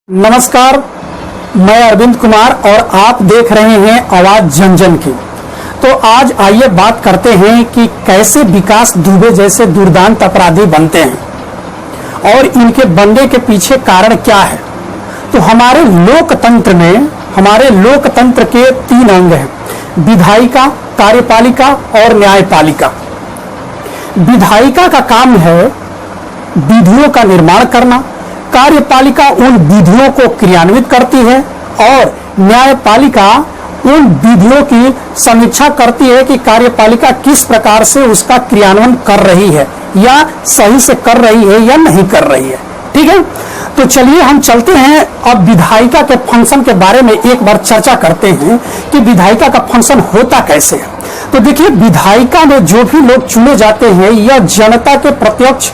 नमस्कार, मैं अरविंद कुमार और आप देख रहे हैं आवाज जन जन की। तो आज आइए बात करते हैं कि कैसे विकास दुबे जैसे दुर्दांत अपराधी बनते हैं और इनके बनने के पीछे कारण क्या है। तो हमारे लोकतंत्र के 3 अंग हैं: विधायिका, कार्यपालिका और न्यायपालिका। विधायिका का काम है विधियों का निर्माण करना, कार्यपालिका उन विधियों को क्रियान्वित करती है और न्यायपालिका उन विधियों की समीक्षा करती है कि कार्यपालिका किस प्रकार से उसका क्रियान्वयन कर रही है या सही से कर रही है या नहीं कर रही है। ठीक है, तो चलिए हम चलते हैं अब विधायिका के फंक्शन के बारे में एक बार चर्चा करते हैं कि विधायिका का फंक्शन होता कैसे है। तो देखिए, विधायिका में जो भी लोग चुने जाते हैं यह जनता के प्रत्यक्ष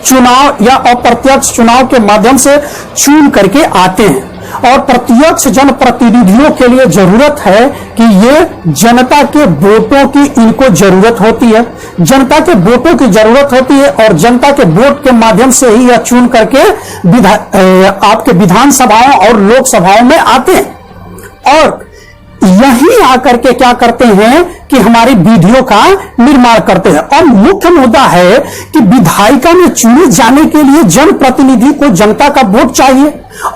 चुनाव या अप्रत्यक्ष चुनाव के माध्यम से चुन करके आते हैं और प्रत्यक्ष जनप्रतिनिधियों के लिए जरूरत है कि ये जनता के वोटों की इनको जरूरत होती है, जनता के वोटों की जरूरत होती है और जनता के वोट के माध्यम से ही यह चुन करके आपके विधानसभाओं और लोकसभाओं में आते हैं और यही आकर के क्या करते हैं कि हमारी विधियों का निर्माण करते हैं। और मुख्य मुद्दा है कि विधायिका में चुने जाने के लिए जनप्रतिनिधि को जनता का वोट चाहिए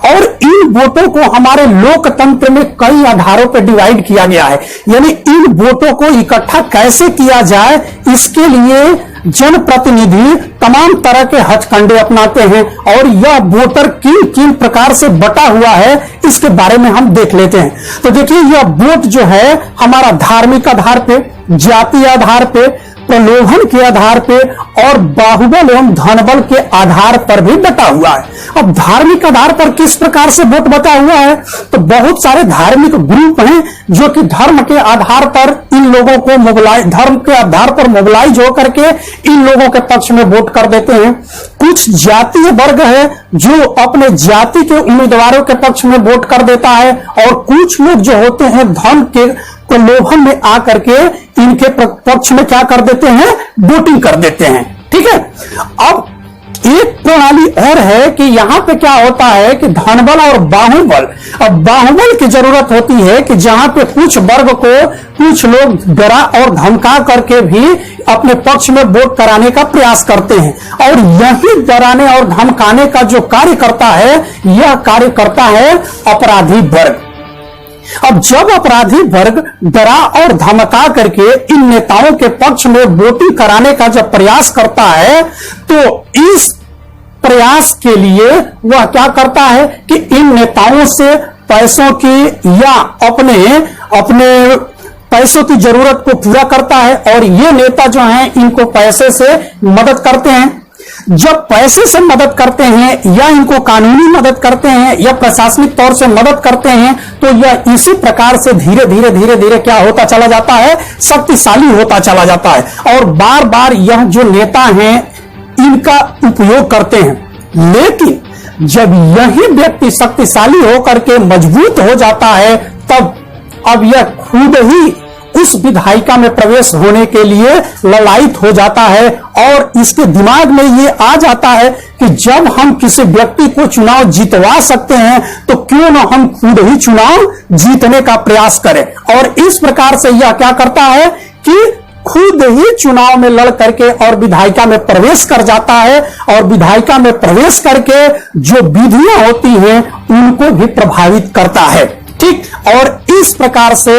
और इन वोटों को हमारे लोकतंत्र में कई आधारों पर डिवाइड किया गया है। यानी इन वोटों को इकट्ठा कैसे किया जाए, इसके लिए जनप्रतिनिधि तमाम तरह के हथकंडे अपनाते हैं और यह वोटर किन किन प्रकार से बटा हुआ है इसके बारे में हम देख लेते हैं। तो देखिए, यह वोट जो है हमारा धार्मिक आधार पे, जातीय आधार पे, प्रलोभन के आधार पे और बाहुबल एवं धनबल के आधार पर भी बटा हुआ है। अब धार्मिक आधार पर किस प्रकार से वोट बटा हुआ है, तो बहुत सारे धार्मिक ग्रुप हैं जो कि धर्म के आधार पर इन लोगों को धर्म के आधार पर मोबिलाइज होकर के इन लोगों के पक्ष में वोट कर देते हैं। कुछ जातीय वर्ग है जो अपने जाति के उम्मीदवारों के पक्ष में वोट कर देता है और कुछ लोग जो होते हैं धन के प्रलोभन में आकर के इनके पक्ष में क्या कर देते हैं, वोटिंग कर देते हैं। ठीक है, अब एक प्रणाली और है कि यहां पे क्या होता है कि धनबल और बाहुबल। अब बाहुबल की जरूरत होती है कि जहां पे कुछ वर्ग को कुछ लोग डरा और धमका करके भी अपने पक्ष में वोट कराने का प्रयास करते हैं और यही डराने और धमकाने का जो कार्य करता है, यह कार्य करता है अपराधी वर्ग। अब जब अपराधी वर्ग डरा और धमका करके इन नेताओं के पक्ष में वोटिंग कराने का जब प्रयास करता है, तो इस प्रयास के लिए वह क्या करता है कि इन नेताओं से पैसों की या अपने पैसों की जरूरत को पूरा करता है और ये नेता जो हैं इनको पैसे से मदद करते हैं। जब पैसे से मदद करते हैं या इनको कानूनी मदद करते हैं या प्रशासनिक तौर से मदद करते हैं, तो यह इसी प्रकार से धीरे धीरे क्या होता चला जाता है, शक्तिशाली होता चला जाता है और बार बार यह जो नेता हैं इनका उपयोग करते हैं। लेकिन जब यही व्यक्ति शक्तिशाली होकर के मजबूत हो जाता है, तब अब यह खुद ही उस विधायिका में प्रवेश होने के लिए ललायित हो जाता है और इसके दिमाग में ये आ जाता है कि जब हम किसी व्यक्ति को चुनाव जीतवा सकते हैं तो क्यों ना हम खुद ही चुनाव जीतने का प्रयास करें। और इस प्रकार से यह क्या करता है कि खुद ही चुनाव में लड़ करके और विधायिका में प्रवेश कर जाता है और विधायिका में प्रवेश करके जो विधियां होती हैं उनको भी प्रभावित करता है। ठीक, और इस प्रकार से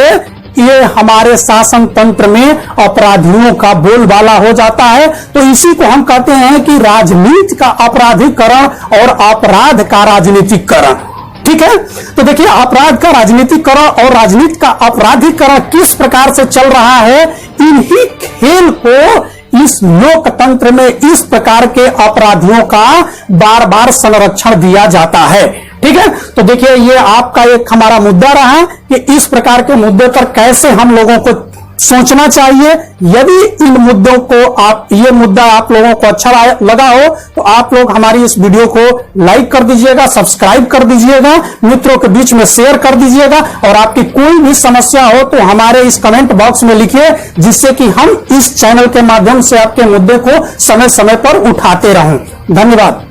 ये हमारे शासन तंत्र में अपराधियों का बोलबाला हो जाता है। तो इसी को हम कहते हैं कि राजनीति का अपराधीकरण और अपराध का राजनीतिकरण। ठीक है, तो देखिए, अपराध का राजनीतिकरण और राजनीति का अपराधीकरण किस प्रकार से चल रहा है, इन्हीं खेल को इस लोकतंत्र में इस प्रकार के अपराधियों का बार बार संरक्षण दिया जाता है। ठीक है, तो देखिए, ये आपका एक हमारा मुद्दा रहा कि इस प्रकार के मुद्दे पर कैसे हम लोगों को सोचना चाहिए। यदि इन मुद्दों को ये मुद्दा आप लोगों को अच्छा लगा हो तो आप लोग हमारी इस वीडियो को लाइक कर दीजिएगा, सब्सक्राइब कर दीजिएगा, मित्रों के बीच में शेयर कर दीजिएगा और आपकी कोई भी समस्या हो तो हमारे इस कमेंट बॉक्स में लिखिए, जिससे कि हम इस चैनल के माध्यम से आपके मुद्दे को समय समय पर उठाते रहें। धन्यवाद।